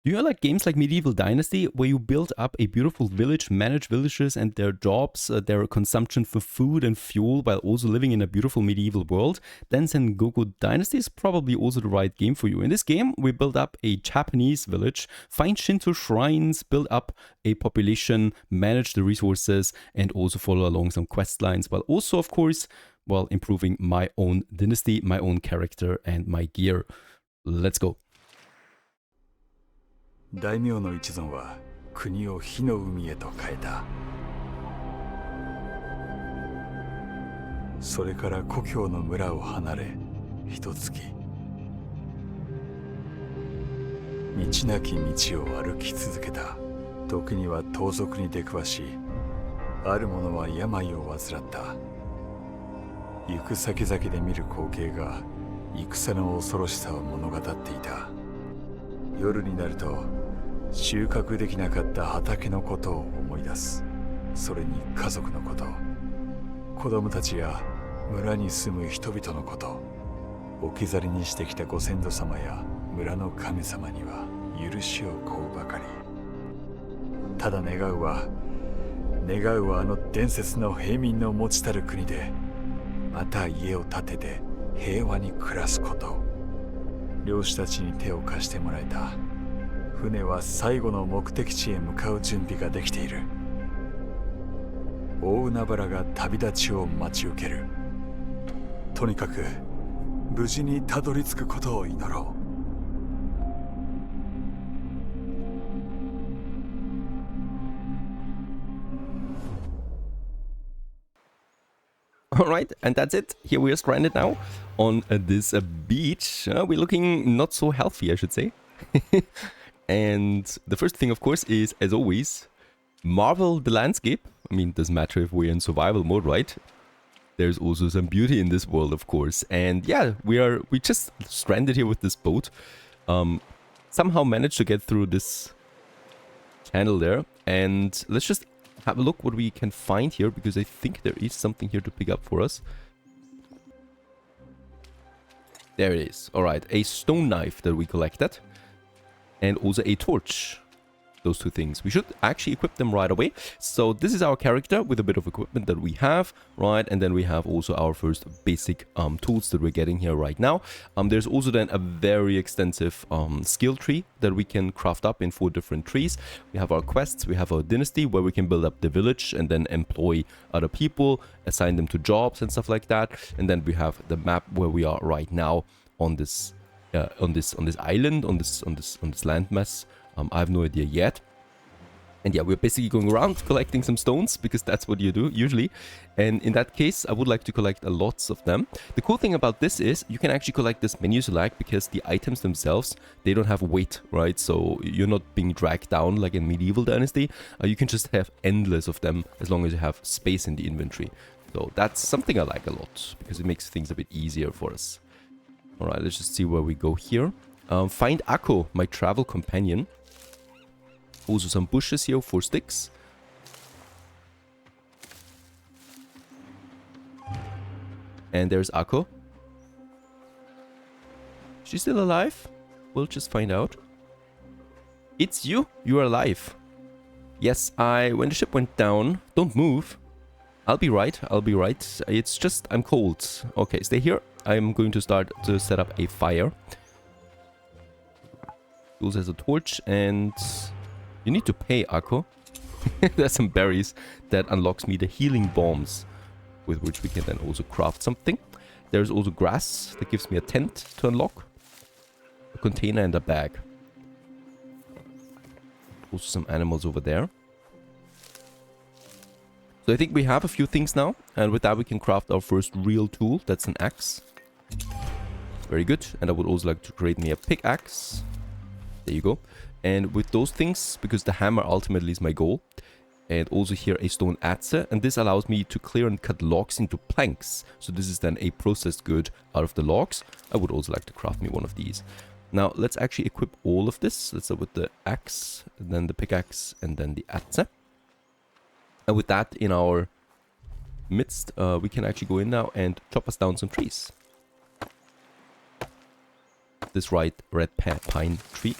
Do you like games like Medieval Dynasty, where you build up a beautiful village, manage villagers and their jobs, their consumption for food and fuel, while also living in a beautiful medieval world? Then Sengoku Dynasty is probably also the right game for you. In this game, we build up a Japanese village, find Shinto shrines, build up a population, manage the resources, and also follow along some quest lines, while also, of course, while improving my own dynasty, my own character, and my gear. Let's go. 大名の一存は国を火の海へと変えた。それから故郷の村を離れ一月、道なき道を歩き続けた。時には盗賊に出くわし、ある者は病を患った。行く先々で見る光景が戦の恐ろしさを物語っていた。夜になると収穫できなかった畑のことを思い出す。それに家族のこと、子供たちや村に住む人々のこと、置き去りにしてきたご先祖様や村の神様には許しを請うばかり。ただ願うはあの伝説の平民の持ちたる国でまた家を建てて平和に暮らすこと。漁師たちに手を貸してもらえた。船は最後の目的地へ向かう準備ができている。大海原が旅立ちを待ち受ける。とにかく無事にたどり着くことを祈ろう。Alright, and that's it. Here we are stranded now on this beach. We're looking not so healthy, I should say. And the first thing, of course, is, as always, marvel the landscape. I mean, it doesn't matter if we're in survival mode, right? There's also some beauty in this world, of course. And yeah, we just stranded here with this boat. Somehow managed to get through this channel there. And let's just have a look what we can find here, because I think there is something here to pick up for us. There it is. Alright, a stone knife that we collected. And also a torch. Those two things. We should actually equip them right away. So this is our character with a bit of equipment that we have, right? And then we have also our first basic tools that we're getting here right now. There's also then a very extensive skill tree that we can craft up in 4 different trees. We have our quests, we have our dynasty where we can build up the village and then employ other people, assign them to jobs and stuff like that. And then we have the map where we are right now on this island, on this landmass. I have no idea yet. And yeah, we're basically going around collecting some stones, because that's what you do usually. And in that case, I would like to collect lots of them. The cool thing about this is you can actually collect as many as you like, because the items themselves, they don't have weight, right? So you're not being dragged down like in Medieval Dynasty. You can just have endless of them as long as you have space in the inventory. So that's something I like a lot, because it makes things a bit easier for us. Alright, let's just see where we go here. Find Akko, my travel companion. Also some bushes here for sticks. And there's Akko. She's still alive? We'll just find out. It's you! You are alive. Yes, when the ship went down, don't move. I'll be right, It's just, I'm cold. Okay, stay here. I'm going to start to set up a fire. Jules has a torch, and you need to pay, Akko. There's some berries that unlocks me the healing bombs, with which we can then also craft something. There's also grass that gives me a tent to unlock, a container and a bag. Also some animals over there. So I think we have a few things now, and with that we can craft our first real tool. That's an axe. Very good. And I would also like to create me a pickaxe. There you go. And with those things, because the hammer ultimately is my goal, and also here a stone adze, and this allows me to clear and cut logs into planks. So this is then a processed good out of the logs. I would also like to craft me one of these. Now let's actually equip all of this. Let's start with the axe, and then the pickaxe, and then the adze. And with that in our midst, we can actually go in now and chop us down some trees. This red pine tree.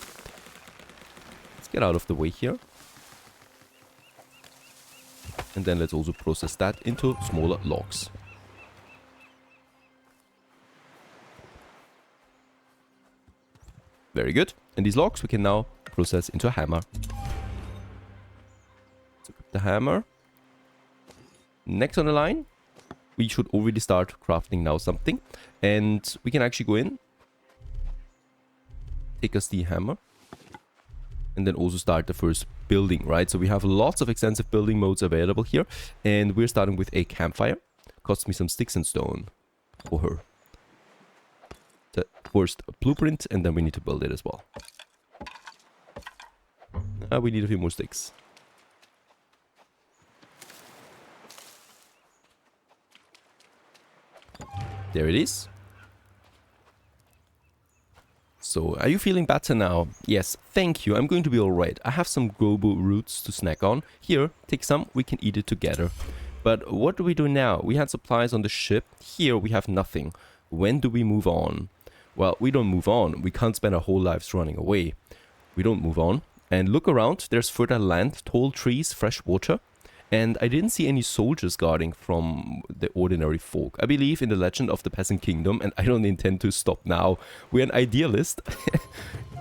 get out of the way here. And then let's also process that into smaller logs. Very good. And these logs we can now process into a hammer. So the hammer. Next on the line, we should already start crafting now something. And we can actually go in, take us the hammer, and then also start the first building, right? So we have lots of extensive building modes available here. And we're starting with a campfire. Costs me some sticks and stone for her. The first blueprint, and then we need to build it as well. We need a few more sticks. There it is. So, are you feeling better now? Yes, thank you. I'm going to be alright. I have some gobo roots to snack on. Here, take some. We can eat it together. But what do we do now? We had supplies on the ship. Here, we have nothing. When do we move on? Well, we don't move on. We can't spend our whole lives running away. We don't move on. And look around. There's fertile land, tall trees, fresh water. And I didn't see any soldiers guarding from the ordinary folk. I believe in the legend of the peasant kingdom, and I don't intend to stop now. We're an idealist.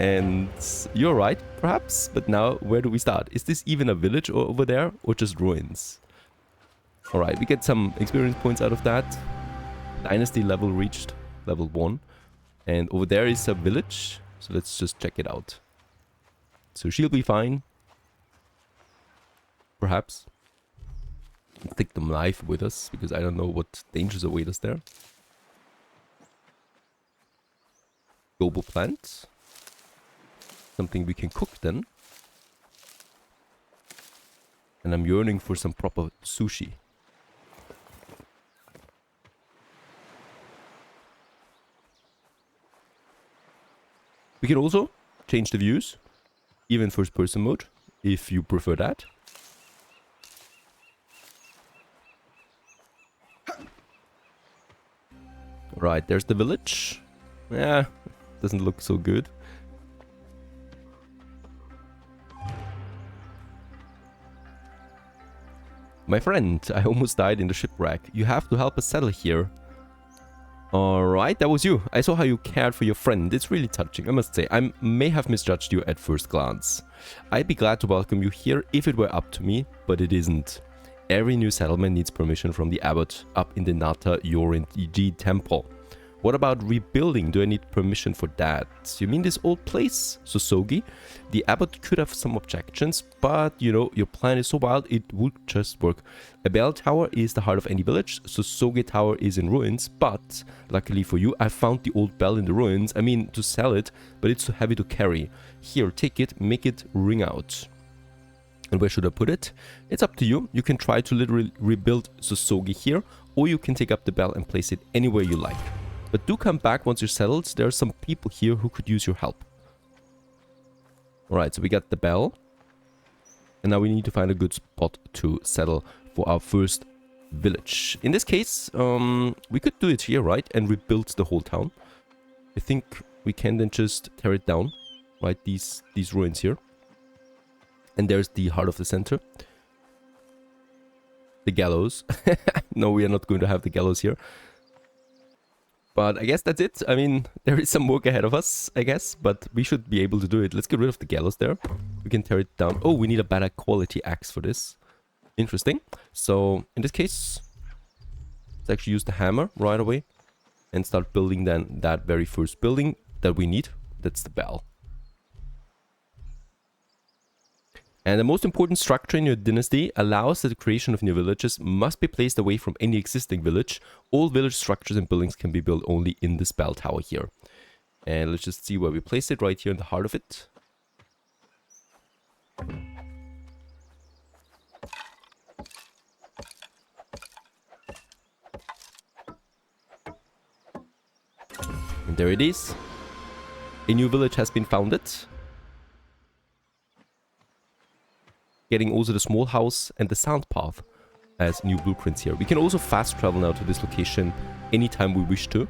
And you're right, perhaps. But now, where do we start? Is this even a village over there, or just ruins? Alright, we get some experience points out of that. Dynasty level reached, level 1. And over there is a village, so let's just check it out. So she'll be fine. Perhaps. Take them live with us, because I don't know what dangers await us there. Global plant. Something we can cook then. And I'm yearning for some proper sushi. We can also change the views, even first person mode, if you prefer that. Right, there's the village. Yeah, doesn't look so good. My friend, I almost died in the shipwreck. You have to help us settle here. Alright, that was you. I saw how you cared for your friend. It's really touching, I must say. I may have misjudged you at first glance. I'd be glad to welcome you here if it were up to me, but it isn't. Every new settlement needs permission from the abbot up in the Nata Yorinji temple. What about rebuilding? Do I need permission for that? You mean this old place, Sosogi? The abbot could have some objections, but you know, your plan is so wild it would just work. A bell tower is the heart of any village. Sosogi tower is in ruins, but luckily for you, I found the old bell in the ruins. I mean, to sell it, but it's too heavy to carry. Here, take it, make it ring out. And where should I put it? It's up to you. You can try to literally rebuild Sosogi here, or you can take up the bell and place it anywhere you like. But do come back once you're settled. There are some people here who could use your help. Alright, so we got the bell. And now we need to find a good spot to settle for our first village. In this case, we could do it here, right? And rebuild the whole town. I think we can then just tear it down. Right, these ruins here. And there's the heart of the center. The gallows. No, we are not going to have the gallows here. But I guess that's it. I mean, there is some work ahead of us, I guess. But we should be able to do it. Let's get rid of the gallows there. We can tear it down. Oh, we need a better quality axe for this. Interesting. So, in this case, let's actually use the hammer right away. And start building then that very first building that we need. That's the bell. And the most important structure in your dynasty allows that the creation of new villages must be placed away from any existing village. All village structures and buildings can be built only in this bell tower here. And let's just see where we place it, right here in the heart of it. And there it is. A new village has been founded. Getting also the small house and the sound path as new blueprints here. We can also fast travel now to this location anytime we wish to.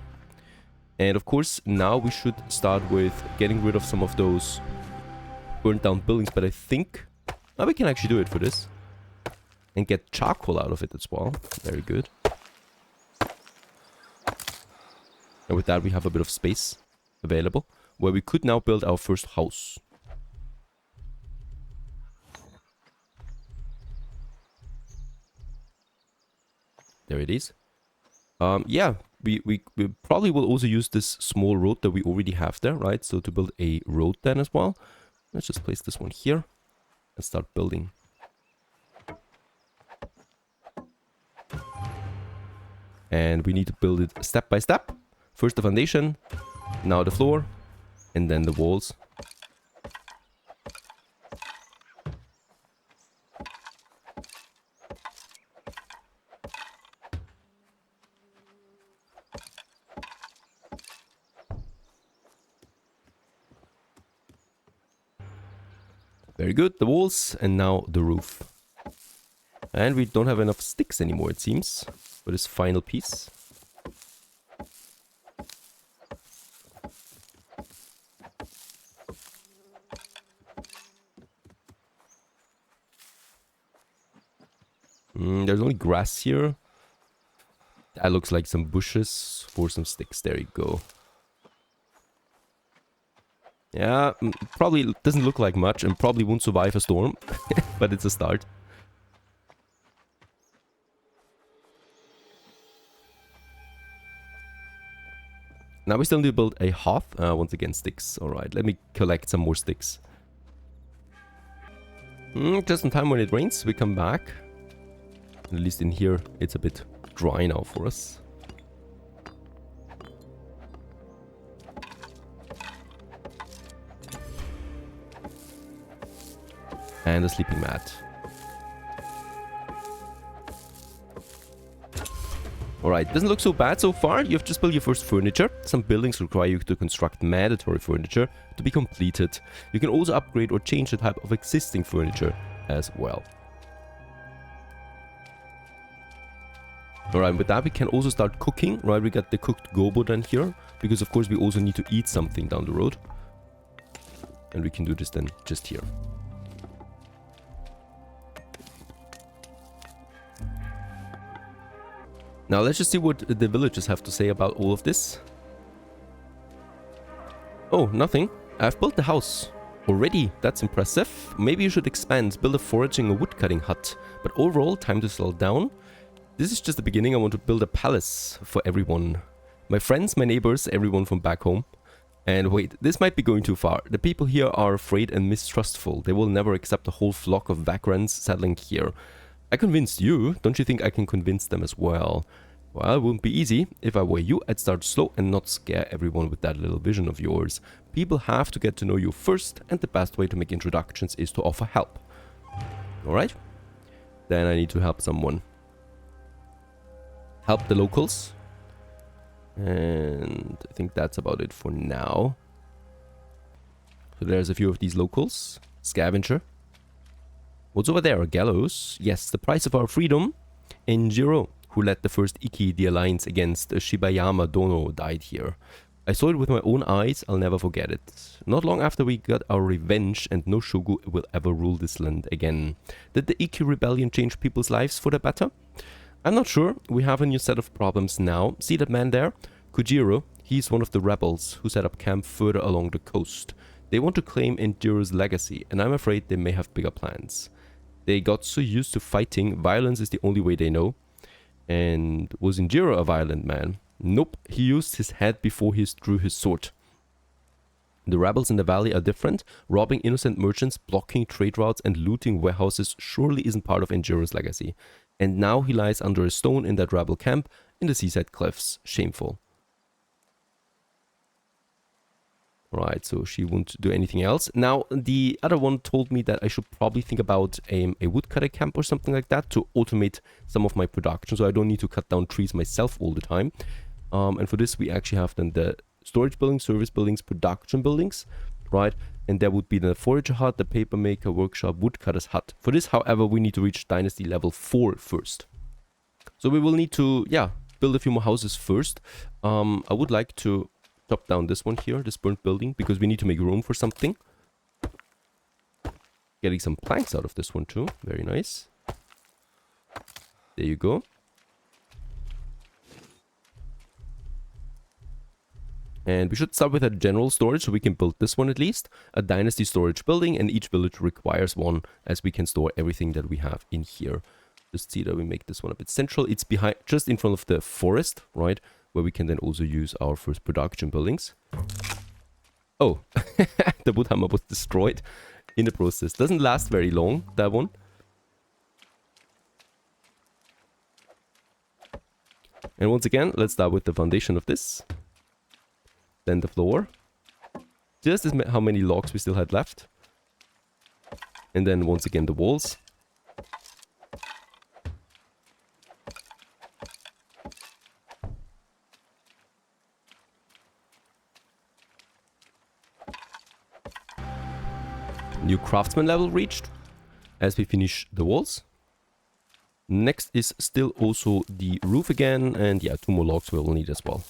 And of course, now we should start with getting rid of some of those burnt down buildings, but I think now we can actually do it for this. And get charcoal out of it as well. Very good. And with that we have a bit of space available, where we could now build our first house. There it is. Yeah, we probably will also use this small road that we already have there, right? So to build a road then as well. Let's just place this one here and start building. And we need to build it step by step. First the foundation, now the floor, and then the walls. Very good, the walls, and now the roof. And we don't have enough sticks anymore, it seems, for this final piece. There's only grass here. That looks like some bushes for some sticks. There you go. Yeah, probably doesn't look like much and probably won't survive a storm, but it's a start. Now we still need to build a hearth. Once again, sticks. Alright, let me collect some more sticks. Just in time when it rains, we come back. At least in here, it's a bit dry now for us. And a sleeping mat. Alright, doesn't look so bad so far. You've just built your first furniture. Some buildings require you to construct mandatory furniture to be completed. You can also upgrade or change the type of existing furniture as well. Alright, with that we can also start cooking. Right, we got the cooked gobo down here. Because of course we also need to eat something down the road. And we can do this then just here. Now let's just see what the villagers have to say about all of this. Oh, nothing. I've built the house. Already, that's impressive. Maybe you should expand, build a foraging or woodcutting hut. But overall, time to settle down. This is just the beginning. I want to build a palace for everyone. My friends, my neighbors, everyone from back home. And wait, this might be going too far. The people here are afraid and mistrustful. They will never accept a whole flock of vagrants settling here. I convinced you. Don't you think I can convince them as well? Well, it wouldn't be easy. If I were you, I'd start slow and not scare everyone with that little vision of yours. People have to get to know you first, and the best way to make introductions is to offer help. Alright? Then I need to help someone. Help the locals. And I think that's about it for now. So there's a few of these locals. Scavenger. What's over there? A gallows? Yes, the price of our freedom. Enjiro, who led the first Ikki, the alliance against Shibayama Dono, died here. I saw it with my own eyes, I'll never forget it. Not long after we got our revenge, and no shogun will ever rule this land again. Did the Ikki rebellion change people's lives for the better? I'm not sure. We have a new set of problems now. See that man there? Kujiro. He's one of the rebels who set up camp further along the coast. They want to claim Enjiro's legacy, and I'm afraid they may have bigger plans. They got so used to fighting, violence is the only way they know. And was Enjiro a violent man? Nope, he used his head before he drew his sword. The rebels in the valley are different. Robbing innocent merchants, blocking trade routes, and looting warehouses surely isn't part of Enjiro's legacy. And now he lies under a stone in that rebel camp in the seaside cliffs. Shameful. Right, so she won't do anything else. Now, the other one told me that I should probably think about a woodcutter camp or something like that to automate some of my production, so I don't need to cut down trees myself all the time. And for this, we actually have then the storage buildings, service buildings, production buildings, right? And there would be the forager hut, the paper maker, workshop, woodcutter's hut. For this, however, we need to reach Dynasty level 4 first. So we will need to, yeah, build a few more houses first. I would like to chop down this one here, this burnt building, because we need to make room for something. Getting some planks out of this one too. Very nice. There you go. And we should start with a general storage so we can build this one at least. A dynasty storage building, and each village requires one as we can store everything that we have in here. Just see that we make this one a bit central. It's behind, just in front of the forest, right? Where we can then also use our first production buildings. Oh, the wood hammer was destroyed in the process. Doesn't last very long, that one. And once again, let's start with the foundation of this. Then the floor. Just as how many logs we still had left. And then once again the walls. New craftsman level reached as we finish the walls. Next is still also the roof again, and yeah, 2 more logs we'll need as well.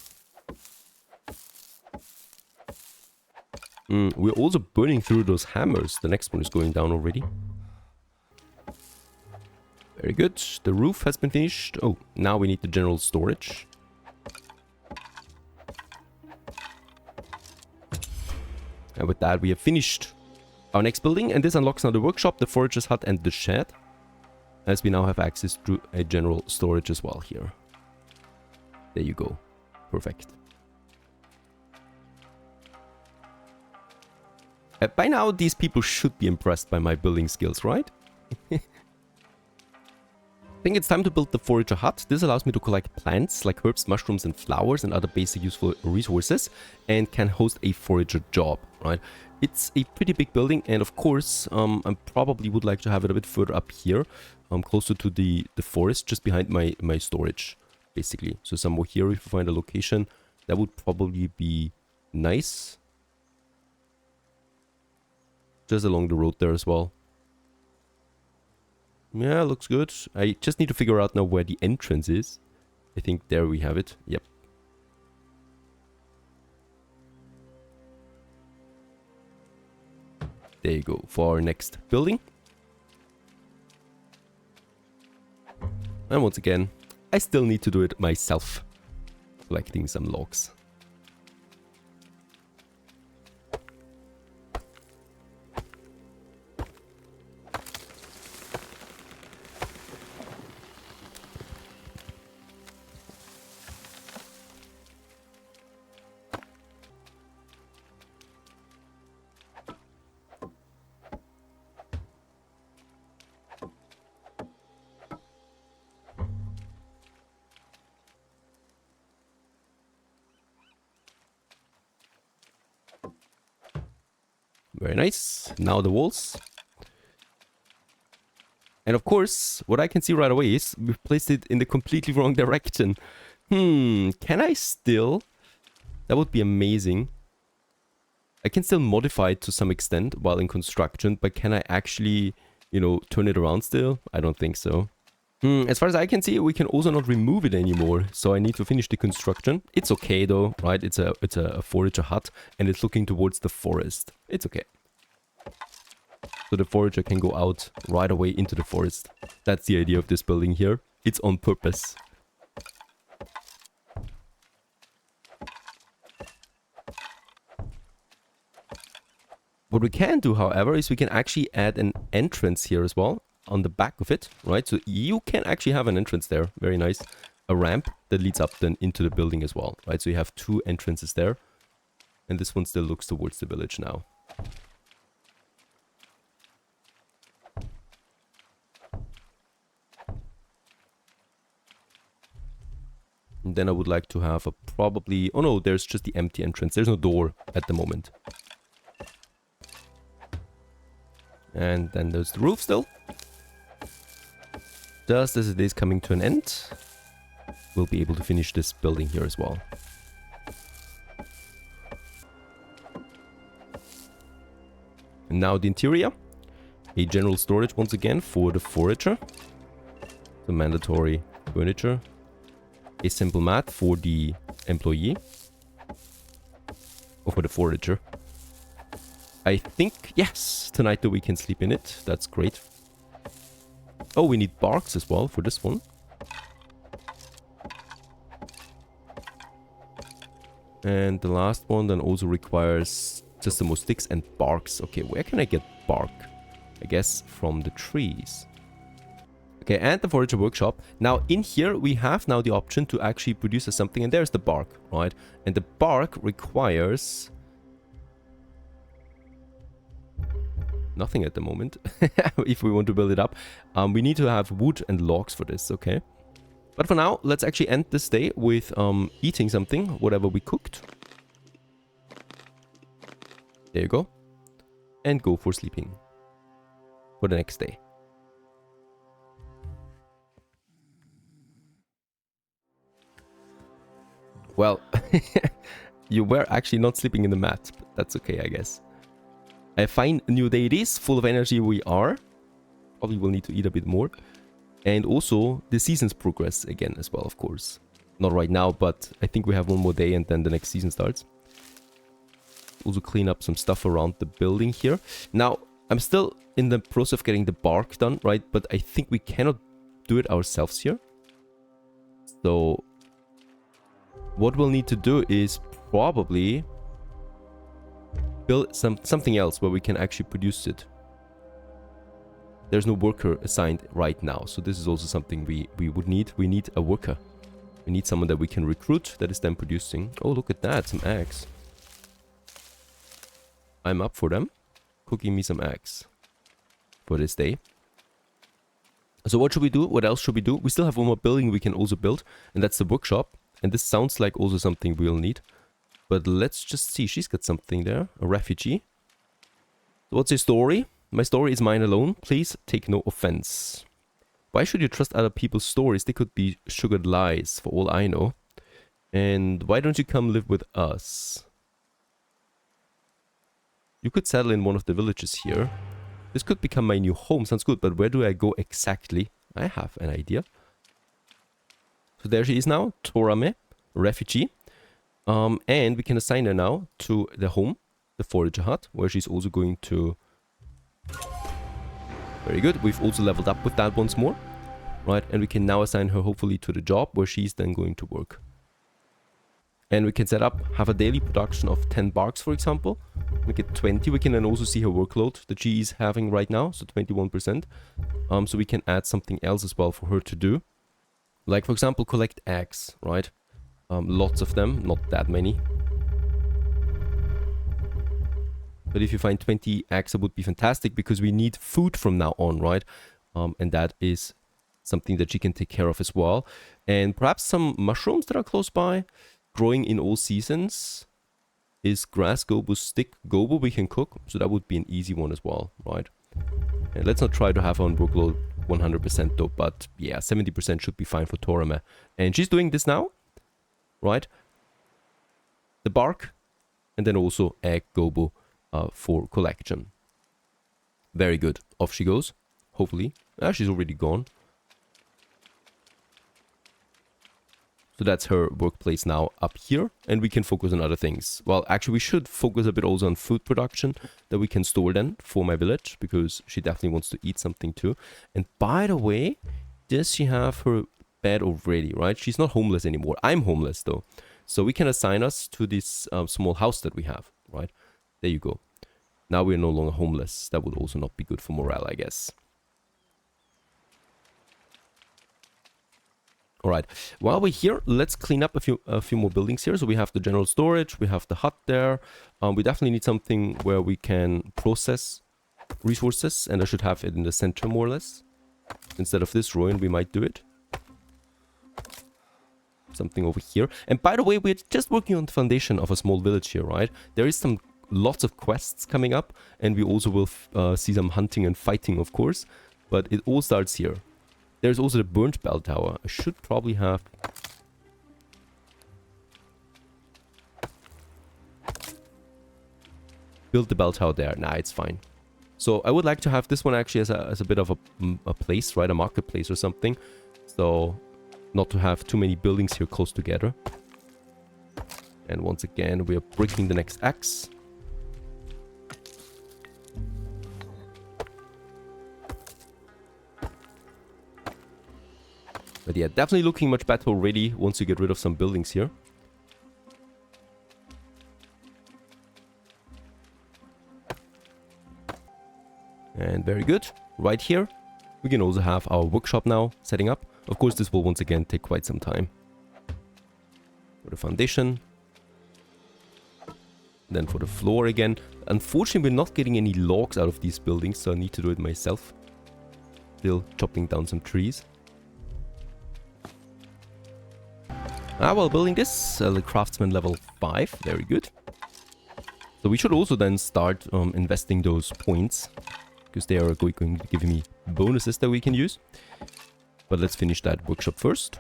We're also burning through those hammers. The next one is going down already. Very good. The roof has been finished. Oh, now we need the general storage. And with that we have finished our next building, and this unlocks now the workshop, the forager's hut and the shed, as we now have access to a general storage as well here. There you go. Perfect. By now these people should be impressed by my building skills, right? I think it's time to build the forager hut. This allows me to collect plants like herbs, mushrooms and flowers and other basic useful resources, and can host a forager job, right? It's a pretty big building, and of course I probably would like to have it a bit further up here, closer to the forest, just behind my storage, basically. So somewhere here, if we find a location, that would probably be nice. Just along the road there as well. Yeah, looks good. I just need to figure out now where the entrance is. I think there we have it. Yep. There you go, for our next building. And once again, I still need to do it myself. Collecting some logs. Very nice. Now the walls. And of course, what I can see right away is we've placed it in the completely wrong direction. Can I still? That would be amazing. I can still modify it to some extent while in construction, but can I actually, you know, turn it around still? I don't think so. As far as I can see, we can also not remove it anymore, so I need to finish the construction. It's okay though, right? It's a forager hut, and it's looking towards the forest. It's okay. So the forager can go out right away into the forest. That's the idea of this building here. It's on purpose. What we can do, however, is we can actually add an entrance here as well. On the back of it, right? So you can actually have an entrance there. Very nice. A ramp that leads up then into the building as well, right? So you have 2 entrances there. And this one still looks towards the village now. And then I would like to have a probably... Oh no, there's just the empty entrance. There's no door at the moment. And then there's the roof still. Just as it is coming to an end, we'll be able to finish this building here as well. And now the interior. A general storage once again for the forager. The mandatory furniture. A simple mat for the employee. Or for the forager. I think, yes, tonight though we can sleep in it. That's great. Oh, we need barks as well for this one. And the last one then also requires just the most sticks and barks. Okay, where can I get bark? I guess from the trees. Okay, and the forager workshop. Now in here we have now the option to actually produce something, and there's the bark, right? And the bark requires nothing at the moment. If we want to build it up, we need to have wood and logs for this. Okay, but for now let's actually end this day with eating something, whatever we cooked. There you go, and go for sleeping for the next day. Well, you were actually not sleeping in the mat, but that's okay, I guess. A fine new day it is, full of energy we are. Probably will need to eat a bit more. And also, the seasons progress again as well, of course. Not right now, but I think we have one more day and then the next season starts. Also clean up some stuff around the building here. Now, I'm still in the process of getting the bark done, right? But I think we cannot do it ourselves here. So what we'll need to do is probably build something else where we can actually produce it. There's no worker assigned right now, so this is also something we would need. We need a worker. We need someone that we can recruit that is then producing. Oh, look at that, some eggs. I'm up for them. Cooking me some eggs for this day. So what should we do? What else should we do? We still have one more building we can also build, and that's the workshop. And this sounds like also something we'll need. But let's just see. She's got something there. A refugee. So what's your story? My story is mine alone. Please take no offense. Why should you trust other people's stories? They could be sugared lies for all I know. And why don't you come live with us? You could settle in one of the villages here. This could become my new home. Sounds good. But where do I go exactly? I have an idea. So there she is now, Torame, refugee. And we can assign her now to the home, the forager hut, where she's also going to... Very good. We've also leveled up with that once more. Right, and we can now assign her hopefully to the job where she's then going to work. And we can set up, have a daily production of 10 barks, for example. We get 20. We can then also see her workload that she is having right now, so 21%. So we can add something else as well for her to do. Like, for example, collect eggs, right? Lots of them, not that many. But if you find 20 eggs, that would be fantastic because we need food from now on, right? And that is something that she can take care of as well. And perhaps some mushrooms that are close by. Growing in all seasons. Is grass gobo stick gobo we can cook? So that would be an easy one as well, right? And let's not try to have her on workload 100% though, but yeah, 70% should be fine for Torame. And she's doing this now, right? The bark, and then also egg gobo for collection. Very good. Off she goes, hopefully. Ah, she's already gone. So that's her workplace now up here, and we can focus on other things. Well, actually, we should focus a bit also on food production that we can store then for my village, because she definitely wants to eat something too. And by the way, does she have her bed already, right? She's not homeless anymore. I'm homeless though. So we can assign us to this small house that we have, right? There you go. Now we're no longer homeless. That would also not be good for morale, I guess. Alright, while we're here, let's clean up a few more buildings here. So we have the general storage, we have the hut there. We definitely need something where we can process resources, and I should have it in the center more or less. Instead of this ruin, we might do it. Something over here. And by the way, we're just working on the foundation of a small village here, right? There is lots of quests coming up, and we also will see some hunting and fighting, of course. But it all starts here. There's also the burnt bell tower. I should probably have... build the bell tower there. Nah, it's fine. So I would like to have this one actually as a bit of a place, right? A marketplace or something. So not to have too many buildings here close together. And once again, we are breaking the next axe. But yeah, definitely looking much better already once you get rid of some buildings here. And very good. Right here, we can also have our workshop now setting up. Of course, this will once again take quite some time. For the foundation. Then for the floor again. Unfortunately, we're not getting any logs out of these buildings, so I need to do it myself. Still chopping down some trees. While building this, the craftsman level 5. Very good. So we should also then start investing those points, because they are going to give me bonuses that we can use. But let's finish that workshop first.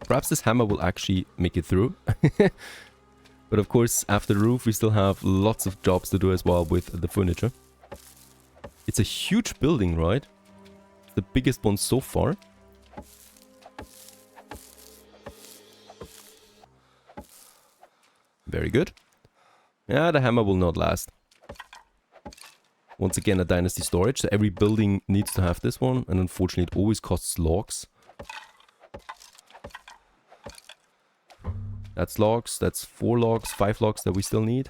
Perhaps this hammer will actually make it through. But of course, after the roof, we still have lots of jobs to do as well with the furniture. It's a huge building, right? The biggest one so far. Very good. Yeah, the hammer will not last. Once again, a dynasty storage. So every building needs to have this one. And unfortunately, it always costs logs. That's logs. That's 4 logs, 5 logs that we still need.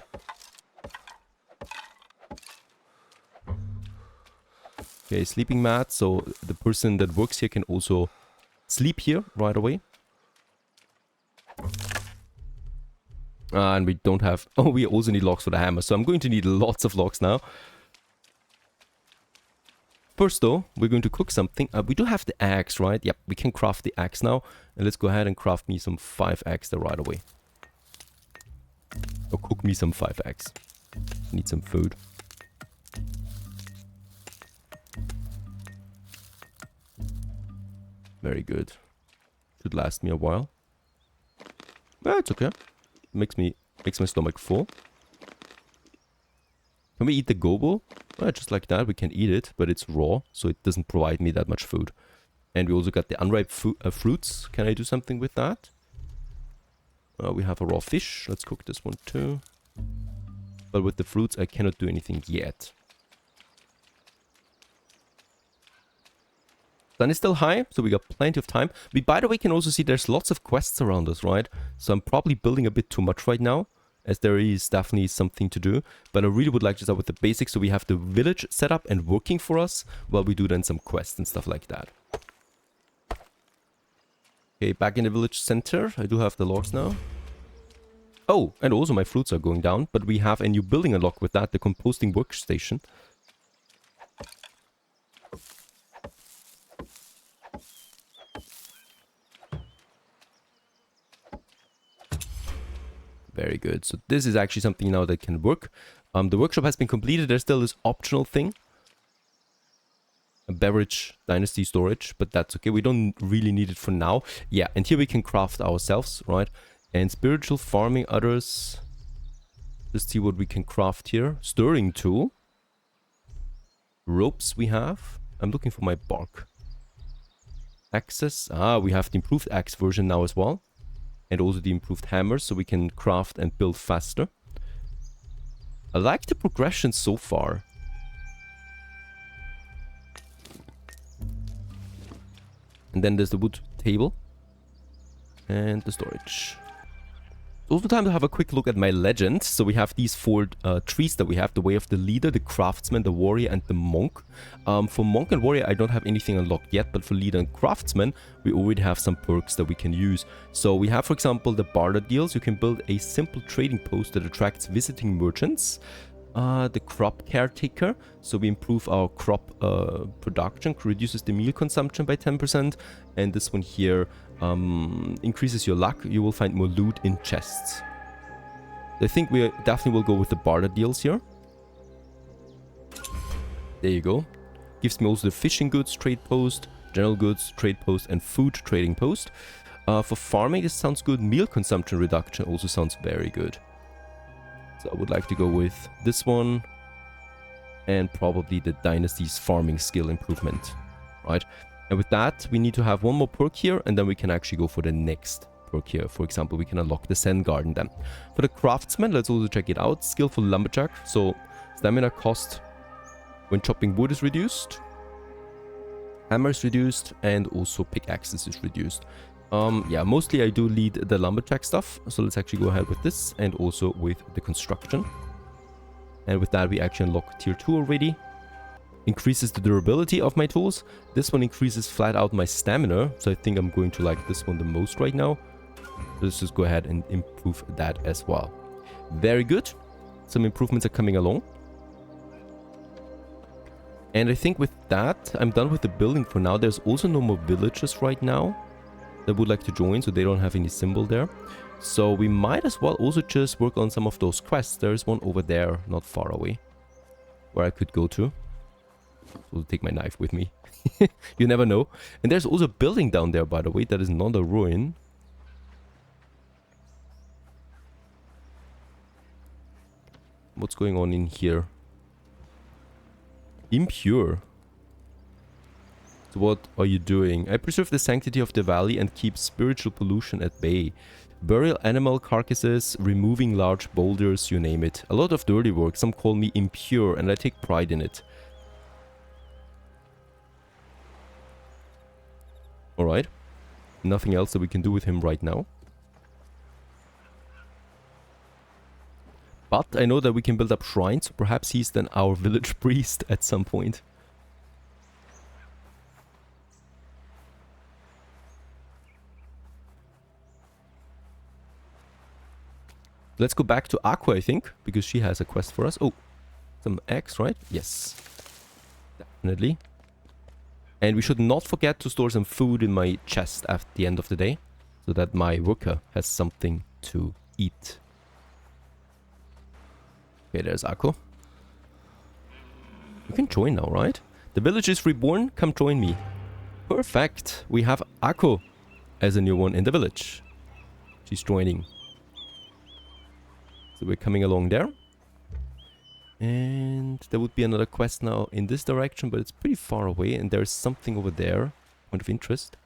Okay, sleeping mat. So the person that works here can also sleep here right away. And we don't have... Oh, we also need logs for the hammer. So I'm going to need lots of logs now. First though, we're going to cook something. We do have the axe, right? Yep, we can craft the axe now. And let's go ahead and craft me some 5 axe there right away. Or cook me some 5 axe. Need some food. Very good. Should last me a while. Well, it's okay. Makes my stomach full. Can we eat the gobo? Well, just like that, we can eat it, but it's raw, so it doesn't provide me that much food. And we also got the unripe fruits. Can I do something with that? We have a raw fish. Let's cook this one too. But with the fruits, I cannot do anything yet. Sun is still high, so we got plenty of time. We, by the way, can also see there's lots of quests around us, right? So I'm probably building a bit too much right now, as there is definitely something to do. But I really would like to start with the basics, so we have the village set up and working for us, while we do then some quests and stuff like that. Okay, back in the village center. I do have the logs now. Oh, and also my fruits are going down, but we have a new building unlocked with that, the composting workstation. Very good. So this is actually something now that can work. The workshop has been completed. There's still this optional thing. A beverage dynasty storage, but that's okay. We don't really need it for now. Yeah, and here we can craft ourselves, right? And spiritual farming others. Let's see what we can craft here. Stirring tool. Ropes we have. I'm looking for my bark. Axes. We have the improved axe version now as well. And also the improved hammers, so we can craft and build faster. I like the progression so far. And then there's the wood table. And the storage. Also time to have a quick look at my legend. So we have these 4 trees that we have. The way of the leader, the craftsman, the warrior and the monk. For monk and warrior I don't have anything unlocked yet. But for leader and craftsman we already have some perks that we can use. So we have for example the barter deals. You can build a simple trading post that attracts visiting merchants. The crop caretaker. So we improve our crop production. Reduces the meal consumption by 10%. And this one here increases your luck. You will find more loot in chests. I think we definitely will go with the barter deals here. There you go. Gives me also the fishing goods trade post, general goods trade post and food trading post. For farming this sounds good. Meal consumption reduction also sounds very good. So I would like to go with this one. And probably the dynasty's farming skill improvement. Right? And with that, we need to have one more perk here, and then we can actually go for the next perk here. For example, we can unlock the Zen Garden then. For the craftsman, let's also check it out. Skillful lumberjack. So stamina cost When chopping wood is reduced. Hammer is reduced, and also pickaxes is reduced. Yeah, mostly I do lead the lumberjack stuff, so let's actually go ahead with this, and also with the construction. And with that, we actually unlock tier 2 already. Increases the durability of my tools. This one increases flat out my stamina, so I think I'm going to like this one the most right now. Let's just go ahead and improve that as well. Very good. Some improvements are coming along. And I think with that, I'm done with the building for now. There's also no more villagers right now that would like to join, so they don't have any symbol there. So we might as well also just work on some of those quests. There's one over there, not far away, where I could go to. So I'll take my knife with me. You never know. And there's also a building down there, by the way, that is not a ruin. What's going on in here? Impure. So what are you doing? I preserve the sanctity of the valley and keep spiritual pollution at bay. Burial animal carcasses, removing large boulders, you name it. A lot of dirty work. Some call me impure and I take pride in it. Alright. Nothing else that we can do with him right now. But I know that we can build up shrines, so perhaps he's then our village priest at some point. Let's go back to Aqua, I think, because she has a quest for us. Oh, some eggs, right? Yes. Definitely. And we should not forget to store some food in my chest at the end of the day, so that my worker has something to eat. Okay, there's Akko. You can join now, right? The village is reborn. Come join me. Perfect. We have Akko as a new one in the village. She's joining. So we're coming along there. And there would be another quest now in this direction, but it's pretty far away. And there's something over there. Point of interest.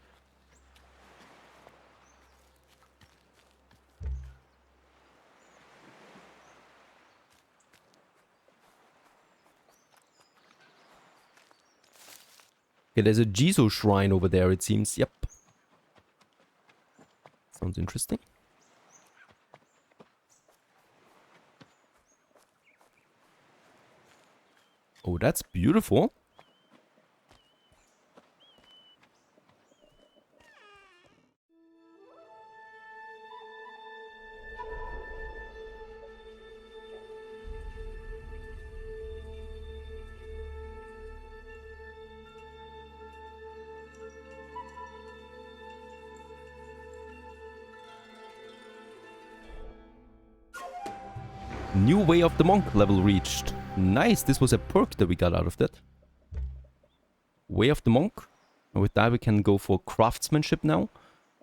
Okay, there's a Jizo shrine over there, it seems. Yep. Sounds interesting. Oh, that's beautiful. New Way of the Monk level reached. Nice, this was a perk that we got out of that. Way of the Monk. And with that we can go for craftsmanship now.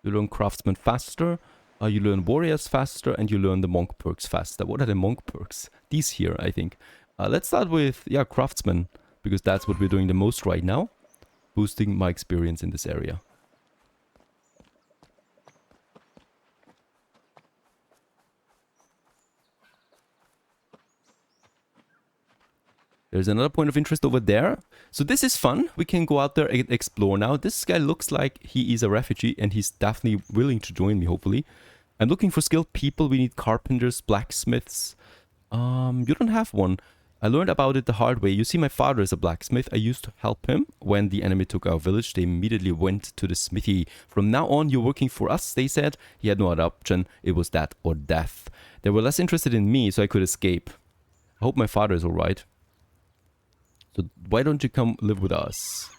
You learn craftsman faster, you learn warriors faster, and you learn the monk perks faster. What are the monk perks? These here, I think. Let's start with, yeah, craftsman, because that's what we're doing the most right now. Boosting my experience in this area. There's another point of interest over there. So this is fun. We can go out there and explore now. This guy looks like he is a refugee and he's definitely willing to join me, hopefully. I'm looking for skilled people. We need carpenters, blacksmiths. You don't have one. I learned about it the hard way. You see, my father is a blacksmith. I used to help him. When the enemy took our village, they immediately went to the smithy. From now on, you're working for us, they said. He had no other option. It was that or death. They were less interested in me, so I could escape. I hope my father is alright. So why don't you come live with us?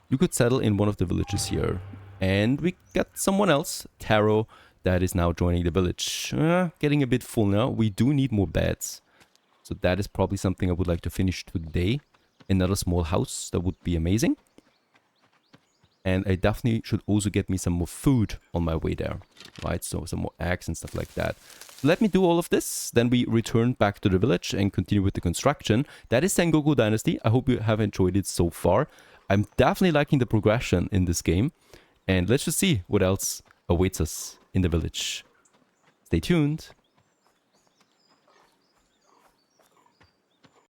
You could settle in one of the villages here. And we got someone else, Taro, that is now joining the village. Getting a bit full now. We do need more beds. So that is probably something I would like to finish today. Another small house, that would be amazing. And I definitely should also get me some more food on my way there. Right, so some more eggs and stuff like that. Let me do all of this, then we return back to the village and continue with the construction. That is Sengoku Dynasty. I hope you have enjoyed it so far. I'm definitely liking the progression in this game. And let's just see what else awaits us in the village. Stay tuned.